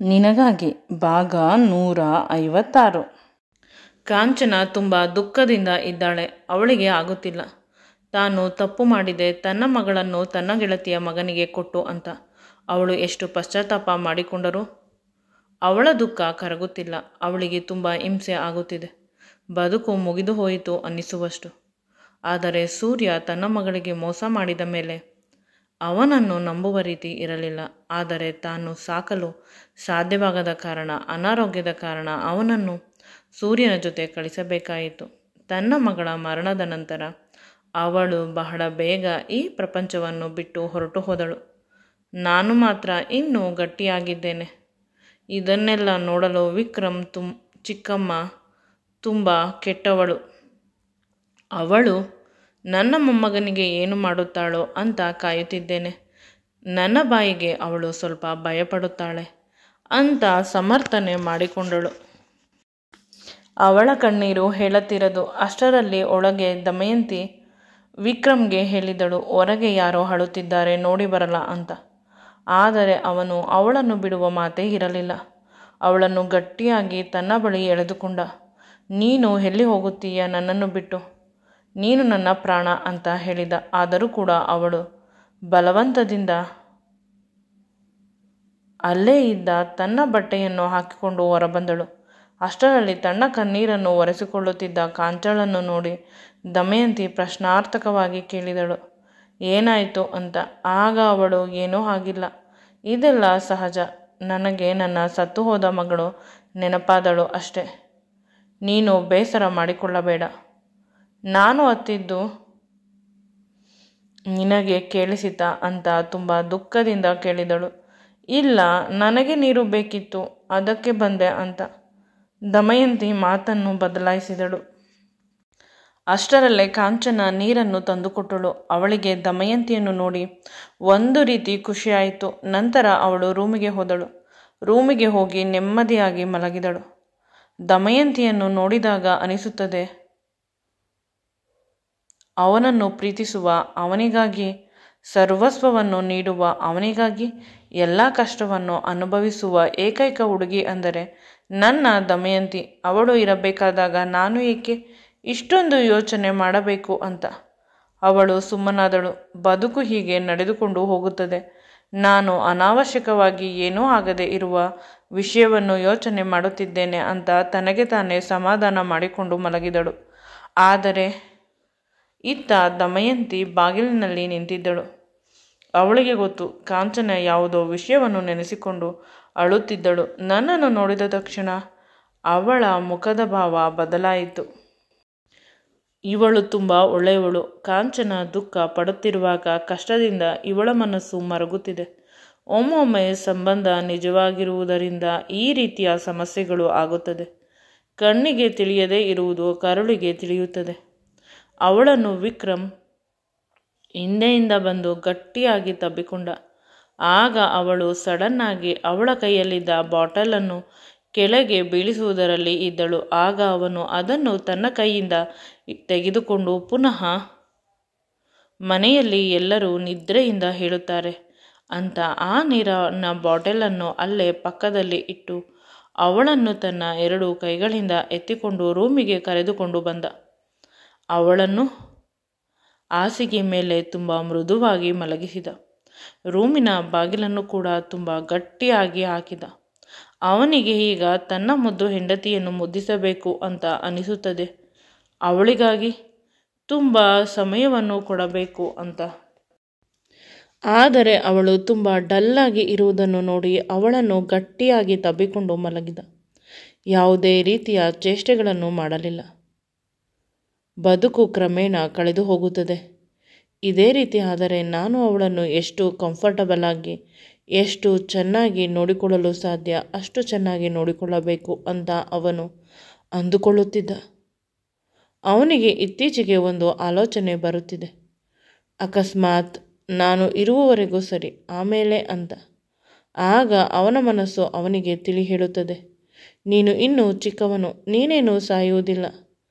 ನಿನಗಾಗಿ ಭಾಗ 156. ಕಾಂಚನ ತುಂಬ ದುಃಖದಿಂದ ಇದ್ದಾಳೆ. ಅವಳಿಗೆ ಆಗುತ್ತಿಲ್ಲ. ತಾನು ತಪ್ಪು ಮಾಡಿದೆ, ತನ್ನ ಮಗಳನ್ನು ತನ್ನ ಗೆಳತಿಯ ಮಗನಿಗೆ ಕೊಟ್ಟು ಅಂತ. ಅವಳು ಎಷ್ಟು ಪಶ್ಚಾತ್ತಾಪ ಮಾಡಿಕೊಂಡರೂ ಅವಳ ದುಃಖ ಕರಗುತ್ತಿಲ್ಲ. ಅವಳಿಗೆ ತುಂಬ ಹಿಂಸೆ ಆಗುತ್ತಿದೆ. ಬದುಕು ಮುಗಿದು ಹೋಯಿತು ಅನ್ನಿಸುವಷ್ಟು. ಆದರೆ ಸೂರ್ಯ ತನ್ನ ಮಗಳಿಗೆ ಮೋಸ ಮಾಡಿದ ಮೇಲೆ ಅವನನ್ನು ನಂಬುವ ರೀತಿ ಇರಲಿಲ್ಲ. ಆದರೆ ತಾನು ಸಾಕಲು ಸಾಧ್ಯವಾಗದ ಕಾರಣ, ಅನಾರೋಗ್ಯದ ಕಾರಣ ಅವನನ್ನು ಸೂರ್ಯನ ಜೊತೆ ಕಳಿಸಬೇಕಾಯಿತು. ತನ್ನ ಮಗಳ ಮರಣದ ನಂತರ ಅವಳು ಬಹಳ ಬೇಗ ಈ ಪ್ರಪಂಚವನ್ನು ಬಿಟ್ಟು ಹೊರಟು ಹೋದಳು. ನಾನು ಮಾತ್ರ ಇನ್ನೂ ಗಟ್ಟಿಯಾಗಿದ್ದೇನೆ. ಇದನ್ನೆಲ್ಲ ನೋಡಲು ವಿಕ್ರಮ್ ಚಿಕ್ಕಮ್ಮ ತುಂಬ ಕೆಟ್ಟವಳು. ಅವಳು ನನ್ನ ಮೊಮ್ಮಗನಿಗೆ ಏನು ಮಾಡುತ್ತಾಳೋ ಅಂತ ಕಾಯುತ್ತಿದ್ದೇನೆ. ನನ್ನ ಬಾಯಿಗೆ ಅವಳು ಸ್ವಲ್ಪ ಭಯಪಡುತ್ತಾಳೆ ಅಂತ ಸಮರ್ಥನೆ ಮಾಡಿಕೊಂಡಳು. ಅವಳ ಕಣ್ಣೀರು ಹೇಳುತ್ತಿರದು. ಅಷ್ಟರಲ್ಲಿ ಒಳಗೆ ದಮಯಂತಿ ವಿಕ್ರಮ್ಗೆ ಹೇಳಿದಳು, ಹೊರಗೆ ಯಾರೋ ಅಳುತ್ತಿದ್ದಾರೆ, ನೋಡಿ ಬರಲ್ಲ ಅಂತ. ಆದರೆ ಅವನು ಅವಳನ್ನು ಬಿಡುವ ಮಾತೇ ಇರಲಿಲ್ಲ. ಅವಳನ್ನು ಗಟ್ಟಿಯಾಗಿ ತನ್ನ ಬಳಿ ಎಳೆದುಕೊಂಡ. ನೀನು ಎಲ್ಲಿ ಹೋಗುತ್ತೀಯ ನನ್ನನ್ನು ಬಿಟ್ಟು? ನೀನು ನನ್ನ ಪ್ರಾಣ ಅಂತ ಹೇಳಿದ. ಆದರೂ ಕೂಡ ಅವಳು ಬಲವಂತದಿಂದ ಅಲ್ಲೇ ಇದ್ದ ತನ್ನ ಬಟ್ಟೆಯನ್ನು ಹಾಕಿಕೊಂಡು ಹೊರಬಂದಳು. ಅಷ್ಟರಲ್ಲಿ ತನ್ನ ಕಣ್ಣೀರನ್ನು ಒರೆಸಿಕೊಳ್ಳುತ್ತಿದ್ದ ಕಾಂಚಳನ್ನು ನೋಡಿ ದಮಯಂತಿ ಪ್ರಶ್ನಾರ್ಥಕವಾಗಿ ಕೇಳಿದಳು, ಏನಾಯಿತು ಅಂತ. ಆಗ ಅವಳು, ಏನೂ ಆಗಿಲ್ಲ, ಇದೆಲ್ಲ ಸಹಜ. ನನಗೆ ನನ್ನ ಸತ್ತು ಹೋದ ಮಗಳು ನೆನಪಾದಳು ಅಷ್ಟೆ. ನೀನು ಬೇಸರ ಮಾಡಿಕೊಳ್ಳಬೇಡ. ನಾನು ಅತ್ತಿದ್ದು ನಿನಗೆ ಕೇಳಿಸಿತಾ ಅಂತ ತುಂಬ ದುಃಖದಿಂದ ಕೇಳಿದಳು. ಇಲ್ಲ, ನನಗೆ ನೀರು ಬೇಕಿತ್ತು, ಅದಕ್ಕೆ ಬಂದೆ ಅಂತ ದಮಯಂತಿ ಮಾತನ್ನು ಬದಲಾಯಿಸಿದಳು. ಅಷ್ಟರಲ್ಲೇ ಕಾಂಚನ ನೀರನ್ನು ತಂದುಕೊಟ್ಟಳು. ಅವಳಿಗೆ ದಮಯಂತಿಯನ್ನು ನೋಡಿ ಒಂದು ರೀತಿ ಖುಷಿಯಾಯಿತು. ನಂತರ ಅವಳು ರೂಮಿಗೆ ಹೋದಳು. ರೂಮಿಗೆ ಹೋಗಿ ನೆಮ್ಮದಿಯಾಗಿ ಮಲಗಿದಳು. ದಮಯಂತಿಯನ್ನು ನೋಡಿದಾಗ ಅನಿಸುತ್ತದೆ, ಅವನನ್ನು ಪ್ರೀತಿಸುವ, ಅವನಿಗಾಗಿ ಸರ್ವಸ್ವವನ್ನು ನೀಡುವ, ಅವನಿಗಾಗಿ ಎಲ್ಲ ಕಷ್ಟವನ್ನು ಅನುಭವಿಸುವ ಏಕೈಕ ಹುಡುಗಿ ಅಂದರೆ ನನ್ನ ದಮಯಂತಿ. ಅವಳು ಇರಬೇಕಾದಾಗ ನಾನು ಏಕೆ ಇಷ್ಟೊಂದು ಯೋಚನೆ ಮಾಡಬೇಕು ಅಂತ. ಅವಳು ಸುಮ್ಮನಾದಳು. ಬದುಕು ಹೀಗೆ ನಡೆದುಕೊಂಡು ಹೋಗುತ್ತದೆ. ನಾನು ಅನಾವಶ್ಯಕವಾಗಿ ಏನೂ ಆಗದೆ ಇರುವ ವಿಷಯವನ್ನು ಯೋಚನೆ ಮಾಡುತ್ತಿದ್ದೇನೆ ಅಂತ ತನಗೆ ತಾನೇ ಸಮಾಧಾನ ಮಾಡಿಕೊಂಡು ಮಲಗಿದಳು. ಆದರೆ ಇತ್ತ ದಮಯಂತಿ ಬಾಗಿಲಿನಲ್ಲಿ ನಿಂತಿದ್ದಳು. ಅವಳಿಗೆ ಗೊತ್ತು, ಕಾಂಚನ ಯಾವುದೋ ವಿಷಯವನ್ನು ನೆನೆಸಿಕೊಂಡು ಅಳುತ್ತಿದ್ದಳು. ನನ್ನನ್ನು ನೋಡಿದ ತಕ್ಷಣ ಅವಳ ಮುಖದ ಭಾವ ಬದಲಾಯಿತು. ಇವಳು ತುಂಬ ಒಳ್ಳೆಯವಳು. ಕಾಂಚನ ದುಃಖ ಪಡುತ್ತಿರುವಾಗ ಕಷ್ಟದಿಂದ ಇವಳ ಮನಸ್ಸು ಮರುಗುತ್ತಿದೆ. ಒಮ್ಮೊಮ್ಮೆ ಸಂಬಂಧ ನಿಜವಾಗಿರುವುದರಿಂದ ಈ ರೀತಿಯ ಸಮಸ್ಯೆಗಳು ಆಗುತ್ತದೆ. ಕಣ್ಣಿಗೆ ತಿಳಿಯದೇ ಇರುವುದು ಕರುಳಿಗೆ ತಿಳಿಯುತ್ತದೆ. ಅವಳನ್ನು ವಿಕ್ರಮ್ ಹಿಂದೆಯಿಂದ ಬಂದು ಗಟ್ಟಿಯಾಗಿ ತಬ್ಬಿಕೊಂಡ. ಆಗ ಅವಳು ಸಡನ್ನಾಗಿ ಅವಳ ಕೈಯಲ್ಲಿದ್ದ ಬಾಟಲನ್ನು ಕೆಳಗೆ ಬೀಳಿಸುವುದರಲ್ಲಿ ಇದ್ದಳು. ಆಗ ಅವನು ಅದನ್ನು ತನ್ನ ಕೈಯಿಂದ ತೆಗೆದುಕೊಂಡು ಪುನಃ ಮನೆಯಲ್ಲಿ ಎಲ್ಲರೂ ನಿದ್ರೆಯಿಂದ ಹೇಳುತ್ತಾರೆ ಅಂತ ಆ ನೀರಿನ ಬಾಟಲನ್ನು ಅಲ್ಲೇ ಪಕ್ಕದಲ್ಲಿ ಇಟ್ಟು ಅವಳನ್ನು ತನ್ನ 2 ಕೈಗಳಿಂದ ಎತ್ತಿಕೊಂಡು ರೂಮಿಗೆ ಕರೆದುಕೊಂಡು ಬಂದ. ಅವಳನ್ನು ಹಾಸಿಗೆ ಮೇಲೆ ತುಂಬ ಮೃದುವಾಗಿ ಮಲಗಿಸಿದ. ರೂಮಿನ ಬಾಗಿಲನ್ನು ಕೂಡ ತುಂಬ ಗಟ್ಟಿಯಾಗಿ ಹಾಕಿದ. ಅವನಿಗೆ ಈಗ ತನ್ನ ಮುದ್ದು ಹೆಂಡತಿಯನ್ನು ಮುದ್ದಿಸಬೇಕು ಅಂತ ಅನಿಸುತ್ತದೆ. ಅವಳಿಗಾಗಿ ತುಂಬ ಸಮಯವನ್ನು ಕೊಡಬೇಕು ಅಂತ. ಆದರೆ ಅವಳು ತುಂಬ ಡಲ್ಲಾಗಿ ಇರುವುದನ್ನು ನೋಡಿ ಅವಳನ್ನು ಗಟ್ಟಿಯಾಗಿ ತಬ್ಬಿಕೊಂಡು ಮಲಗಿದ. ಯಾವುದೇ ರೀತಿಯ ಚೇಷ್ಟೆಗಳನ್ನು ಮಾಡಲಿಲ್ಲ. ಬದುಕು ಕ್ರಮೇಣ ಕಳೆದು ಹೋಗುತ್ತದೆ. ಇದೇ ರೀತಿ ಆದರೆ ನಾನು ಅವಳನ್ನು ಎಷ್ಟು ಕಂಫರ್ಟಬಲ್ ಆಗಿ, ಎಷ್ಟು ಚೆನ್ನಾಗಿ ನೋಡಿಕೊಳ್ಳಲು ಸಾಧ್ಯ ಅಷ್ಟು ಚೆನ್ನಾಗಿ ನೋಡಿಕೊಳ್ಳಬೇಕು ಅಂತ ಅವನು ಅಂದುಕೊಳ್ಳುತ್ತಿದ್ದ. ಅವನಿಗೆ ಇತ್ತೀಚೆಗೆ ಒಂದು ಆಲೋಚನೆ ಬರುತ್ತಿದೆ. ಅಕಸ್ಮಾತ್ ನಾನು ಇರುವವರೆಗೂ ಸರಿ, ಆಮೇಲೆ ಅಂತ. ಆಗ ಅವನ ಮನಸ್ಸು ಅವನಿಗೆ ತಿಳಿ ಹೇಳುತ್ತದೆ, ನೀನು ಇನ್ನೂ ಚಿಕ್ಕವನು, ನೀನೇನು ಸಾಯುವುದಿಲ್ಲ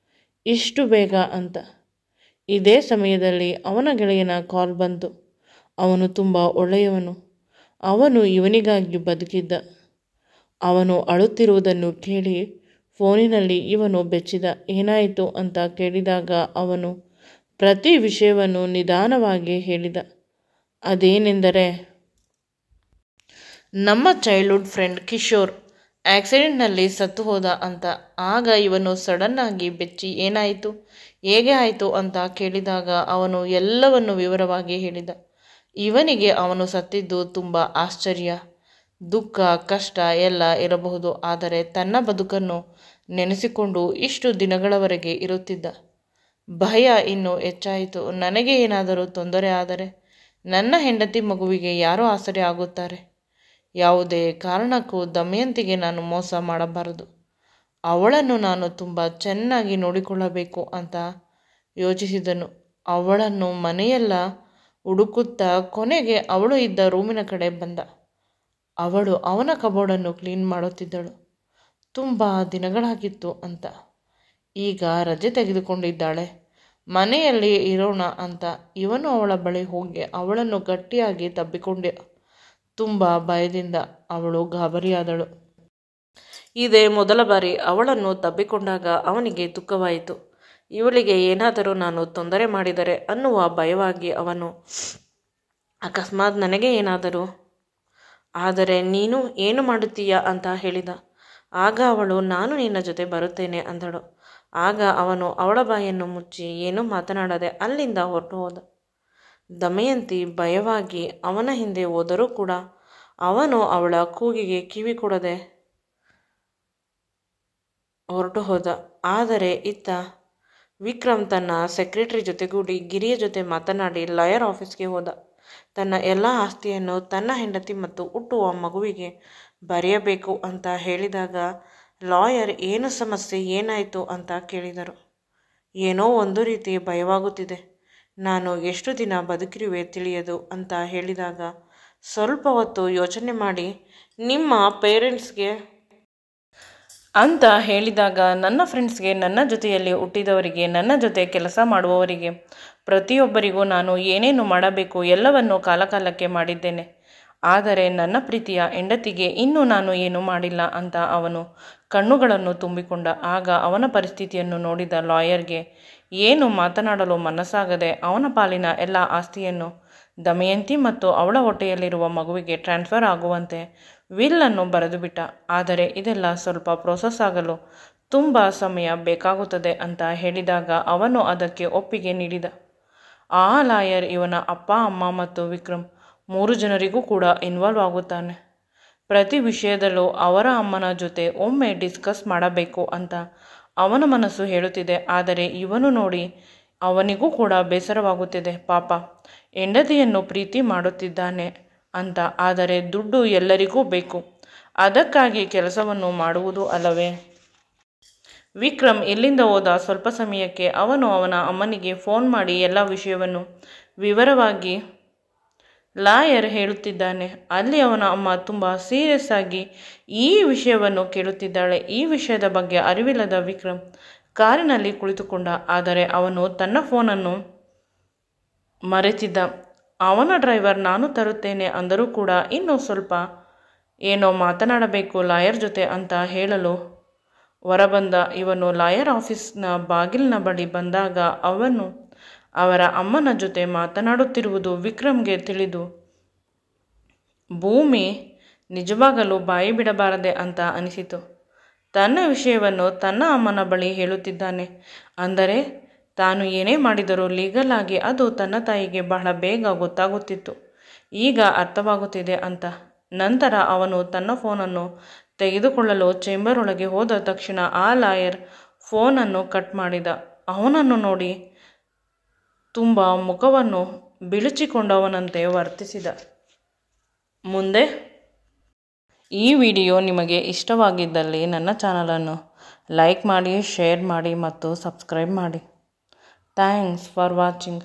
ಇಷ್ಟು ಬೇಗ ಅಂತ. ಇದೇ ಸಮಯದಲ್ಲಿ ಅವನ ಗೆಳೆಯನ ಕಾಲ್ ಬಂತು. ಅವನು ತುಂಬ ಒಳ್ಳೆಯವನು. ಅವನು ಇವನಿಗಾಗಿ ಬದುಕಿದ್ದ. ಅವನು ಅಳುತ್ತಿರುವುದನ್ನು ಕೇಳಿ ಫೋನಿನಲ್ಲಿ ಇವನು ಬೆಚ್ಚಿದ. ಏನಾಯಿತು ಅಂತ ಕೇಳಿದಾಗ ಅವನು ಪ್ರತಿ ವಿಷಯವನ್ನು ನಿಧಾನವಾಗಿ ಹೇಳಿದ. ಅದೇನೆಂದರೆ, ನಮ್ಮ ಚೈಲ್ಡ್ಹುಡ್ ಫ್ರೆಂಡ್ ಕಿಶೋರ್ ಆಕ್ಸಿಡೆಂಟ್ನಲ್ಲಿ ಸತ್ತು ಹೋದ ಅಂತ. ಆಗ ಇವನು ಸಡನ್ನಾಗಿ ಬೆಚ್ಚಿ ಏನಾಯಿತು, ಹೇಗೆ ಆಯಿತು ಅಂತ ಕೇಳಿದಾಗ ಅವನು ಎಲ್ಲವನ್ನು ವಿವರವಾಗಿ ಹೇಳಿದ. ಇವನಿಗೆ ಅವನು ಸತ್ತಿದ್ದು ತುಂಬ ಆಶ್ಚರ್ಯ, ದುಃಖ, ಕಷ್ಟ ಎಲ್ಲ ಇರಬಹುದು. ಆದರೆ ತನ್ನ ಬದುಕನ್ನು ನೆನೆಸಿಕೊಂಡು ಇಷ್ಟು ದಿನಗಳವರೆಗೆ ಇರುತ್ತಿದ್ದ. ಭಯ ಇನ್ನೂ ಹೆಚ್ಚಾಯಿತು. ನನಗೆ ಏನಾದರೂ ತೊಂದರೆ ಆದರೆ ನನ್ನ ಹೆಂಡತಿ ಮಗುವಿಗೆ ಯಾರು ಆಸರೆ ಆಗುತ್ತಾರೆ? ಯಾವುದೇ ಕಾರಣಕ್ಕೂ ದಮಯಂತಿಗೆ ನಾನು ಮೋಸ ಮಾಡಬಾರದು. ಅವಳನ್ನು ನಾನು ತುಂಬ ಚೆನ್ನಾಗಿ ನೋಡಿಕೊಳ್ಳಬೇಕು ಅಂತ ಯೋಚಿಸಿದನು. ಅವಳನ್ನು ಮನೆಯೆಲ್ಲ ಹುಡುಕುತ್ತಾ ಕೊನೆಗೆ ಅವಳು ಇದ್ದ ರೂಮಿನ ಕಡೆ ಬಂದ. ಅವಳು ಅವನ ಕಬೋರ್ಡನ್ನು ಕ್ಲೀನ್ ಮಾಡುತ್ತಿದ್ದಳು. ತುಂಬ ದಿನಗಳಾಗಿತ್ತು ಅಂತ. ಈಗ ರಜೆ ತೆಗೆದುಕೊಂಡಿದ್ದಾಳೆ. ಮನೆಯಲ್ಲಿ ಇರೋಣ ಅಂತ ಇವನು ಅವಳ ಬಳಿ ಹೋಗಿ ಅವಳನ್ನು ಗಟ್ಟಿಯಾಗಿ ತಬ್ಬಿಕೊಂಡ. ತುಂಬ ಭಯದಿಂದ ಅವಳು ಗಾಬರಿಯಾದಳು. ಇದೇ ಮೊದಲ ಬಾರಿ ಅವಳನ್ನು ತಬ್ಬಿಕೊಂಡಾಗ ಅವನಿಗೆ ದುಃಖವಾಯಿತು. ಇವಳಿಗೆ ಏನಾದರೂ ನಾನು ತೊಂದರೆ ಮಾಡಿದರೆ ಅನ್ನುವ ಭಯವಾಗಿ ಅವನು, ಅಕಸ್ಮಾತ್ ನನಗೆ ಏನಾದರೂ ಆದರೆ ನೀನು ಏನು ಮಾಡುತ್ತೀಯಾ ಅಂತ ಹೇಳಿದ. ಆಗ ಅವಳು, ನಾನು ನಿನ್ನ ಜೊತೆ ಬರುತ್ತೇನೆ ಅಂದಳು. ಆಗ ಅವನು ಅವಳ ಬಾಯನ್ನು ಮುಚ್ಚಿ ಏನೂ ಮಾತನಾಡದೆ ಅಲ್ಲಿಂದ ಹೊರಟು ಹೋದ. ದಮಯಂತಿ ಭಯವಾಗಿ ಅವನ ಹಿಂದೆ ಹೋದರೂ ಕೂಡ ಅವನು ಅವಳ ಕೂಗಿಗೆ ಕಿವಿ ಕೊಡದೆ ಹೊರಟು ಹೋದ. ಆದರೆ ಇತ್ತ ವಿಕ್ರಮ್ ತನ್ನ ಸೆಕ್ರೆಟರಿ ಜೊತೆಗೂಡಿ ಗಿರಿಯ ಜೊತೆ ಮಾತನಾಡಿ ಲಾಯರ್ ಆಫೀಸ್ಗೆ ಹೋದ. ತನ್ನ ಎಲ್ಲ ಆಸ್ತಿಯನ್ನು ತನ್ನ ಹೆಂಡತಿ ಮತ್ತು ಹುಟ್ಟುವ ಮಗುವಿಗೆ ಬರೆಯಬೇಕು ಅಂತ ಹೇಳಿದಾಗ ಲಾಯರ್ ಏನು ಸಮಸ್ಯೆ, ಏನಾಯಿತು ಅಂತ ಕೇಳಿದರು. ಏನೋ ಒಂದು ರೀತಿ ಭಯವಾಗುತ್ತಿದೆ, ನಾನು ಎಷ್ಟು ದಿನ ಬದುಕಿರುವೆ ತಿಳಿಯದು ಅಂತ ಹೇಳಿದಾಗ ಸ್ವಲ್ಪ ಹೊತ್ತು ಯೋಚನೆ ಮಾಡಿ ನಿಮ್ಮ ಪೇರೆಂಟ್ಸ್ಗೆ ಅಂತ ಹೇಳಿದಾಗ, ನನ್ನ ಫ್ರೆಂಡ್ಸ್ಗೆ, ನನ್ನ ಜೊತೆಯಲ್ಲಿ ಹುಟ್ಟಿದವರಿಗೆ, ನನ್ನ ಜೊತೆ ಕೆಲಸ ಮಾಡುವವರಿಗೆ ಪ್ರತಿಯೊಬ್ಬರಿಗೂ ನಾನು ಏನೇನು ಮಾಡಬೇಕು ಎಲ್ಲವನ್ನು ಕಾಲಕಾಲಕ್ಕೆ ಮಾಡಿದ್ದೇನೆ. ಆದರೆ ನನ್ನ ಪ್ರೀತಿಯ ಹೆಂಡತಿಗೆ ಇನ್ನೂ ನಾನು ಏನೂ ಮಾಡಿಲ್ಲ ಅಂತ ಅವನು ಕಣ್ಣುಗಳನ್ನು ತುಂಬಿಕೊಂಡ. ಆಗ ಅವನ ಪರಿಸ್ಥಿತಿಯನ್ನು ನೋಡಿದ ಲಾಯರ್ಗೆ ಏನು ಮಾತನಾಡಲು ಮನಸ್ಸಾಗದೆ ಅವನ ಪಾಲಿನ ಎಲ್ಲ ಆಸ್ತಿಯನ್ನು ದಮಯಂತಿ ಮತ್ತು ಅವಳ ಹೊಟ್ಟೆಯಲ್ಲಿರುವ ಮಗುವಿಗೆ ಟ್ರಾನ್ಸ್ಫರ್ ಆಗುವಂತೆ ವಿಲ್ಲನ್ನು ಬರೆದುಬಿಟ್ಟ. ಆದರೆ ಇದೆಲ್ಲ ಸ್ವಲ್ಪ ಪ್ರೋಸೆಸ್ ಆಗಲು ತುಂಬ ಸಮಯ ಬೇಕಾಗುತ್ತದೆ ಅಂತ ಹೇಳಿದಾಗ ಅವನು ಅದಕ್ಕೆ ಒಪ್ಪಿಗೆ ನೀಡಿದ. ಆ ಲಾಯರ್ ಇವನ ಅಪ್ಪ, ಅಮ್ಮ ಮತ್ತು ವಿಕ್ರಮ್ 3 ಜನರಿಗೂ ಕೂಡ ಇನ್ವಾಲ್ವ್ ಆಗುತ್ತಾನೆ. ಪ್ರತಿ ವಿಷಯದಲ್ಲೂ ಅವರ ಅಮ್ಮನ ಜೊತೆ ಒಮ್ಮೆ ಡಿಸ್ಕಸ್ ಮಾಡಬೇಕು ಅಂತ ಅವನ ಮನಸ್ಸು ಹೇಳುತ್ತಿದೆ. ಆದರೆ ಇವನು ನೋಡಿ ಅವನಿಗೂ ಕೂಡ ಬೇಸರವಾಗುತ್ತಿದೆ. ಪಾಪ, ಹೆಂಡತಿಯನ್ನು ಪ್ರೀತಿ ಮಾಡುತ್ತಿದ್ದಾನೆ ಅಂತ. ಆದರೆ ದುಡ್ಡು ಎಲ್ಲರಿಗೂ ಬೇಕು, ಅದಕ್ಕಾಗಿ ಕೆಲಸವನ್ನು ಮಾಡುವುದು ಅಲ್ಲವೇ? ವಿಕ್ರಮ್ ಇಲ್ಲಿಂದ ಹೋದ ಸ್ವಲ್ಪ ಸಮಯಕ್ಕೆ ಅವನು ಅವನ ಅಮ್ಮನಿಗೆ ಫೋನ್ ಮಾಡಿ ಎಲ್ಲ ವಿಷಯವನ್ನು ವಿವರವಾಗಿ ಲಾಯರ್ ಹೇಳುತ್ತಿದ್ದಾನೆ. ಅಲ್ಲಿ ಅವನ ಅಮ್ಮ ತುಂಬ ಸೀರಿಯಸ್ ಆಗಿ ಈ ವಿಷಯವನ್ನು ಕೇಳುತ್ತಿದ್ದಾಳೆ. ಈ ವಿಷಯದ ಬಗ್ಗೆ ಅರಿವಿಲ್ಲದ ವಿಕ್ರಮ್ ಕಾರಿನಲ್ಲಿ ಕುಳಿತುಕೊಂಡ. ಆದರೆ ಅವನು ತನ್ನ ಫೋನನ್ನು ಮರೆತಿದ್ದ. ಅವನ ಡ್ರೈವರ್ ನಾನು ತರುತ್ತೇನೆ ಅಂದರೂ ಕೂಡ ಇನ್ನೂ ಸ್ವಲ್ಪ ಏನೋ ಮಾತನಾಡಬೇಕು ಲಾಯರ್ ಜೊತೆ ಅಂತ ಹೇಳಲು ಹೊರಬಂದ. ಇವನು ಲಾಯರ್ ಆಫೀಸ್ನ ಬಾಗಿಲಿನ ಬಳಿ ಬಂದಾಗ ಅವನು ಅವರ ಅಮ್ಮನ ಜೊತೆ ಮಾತನಾಡುತ್ತಿರುವುದು ವಿಕ್ರಮ್ಗೆ ತಿಳಿದು ಭೂಮಿ ನಿಜವಾಗಲೂ ಬಾಯಿ ಬಿಡಬಾರದೆ ಅಂತ ಅನಿಸಿತು. ತನ್ನ ವಿಷಯವನ್ನು ತನ್ನ ಅಮ್ಮನ ಬಳಿ ಹೇಳುತ್ತಿದ್ದಾನೆ ಅಂದರೆ ತಾನು ಏನೇ ಮಾಡಿದರೂ ಲೀಗಲ್ ಆಗಿ ಅದು ತನ್ನ ತಾಯಿಗೆ ಬಹಳ ಬೇಗ ಗೊತ್ತಾಗುತ್ತಿತ್ತು. ಈಗ ಅರ್ಥವಾಗುತ್ತಿದೆ ಅಂತ. ನಂತರ ಅವನು ತನ್ನ ಫೋನನ್ನು ತೆಗೆದುಕೊಳ್ಳಲು ಚೇಂಬರ್ ಒಳಗೆ ಹೋದ ತಕ್ಷಣ ಆ ಲಾಯರ್ ಫೋನನ್ನು ಕಟ್ ಮಾಡಿದ. ಅವನನ್ನು ನೋಡಿ ತುಂಬ ಮುಖವನ್ನು ಬಿಳುಚಿಕೊಂಡವನಂತೆ ವರ್ತಿಸಿದ. ಮುಂದೆ ಈ ವಿಡಿಯೋ ನಿಮಗೆ ಇಷ್ಟವಾಗಿದ್ದಲ್ಲಿ ನನ್ನ ಚಾನಲನ್ನು ಲೈಕ್ ಮಾಡಿ, ಶೇರ್ ಮಾಡಿ ಮತ್ತು ಸಬ್ಸ್ಕ್ರೈಬ್ ಮಾಡಿ. Thanks for watching.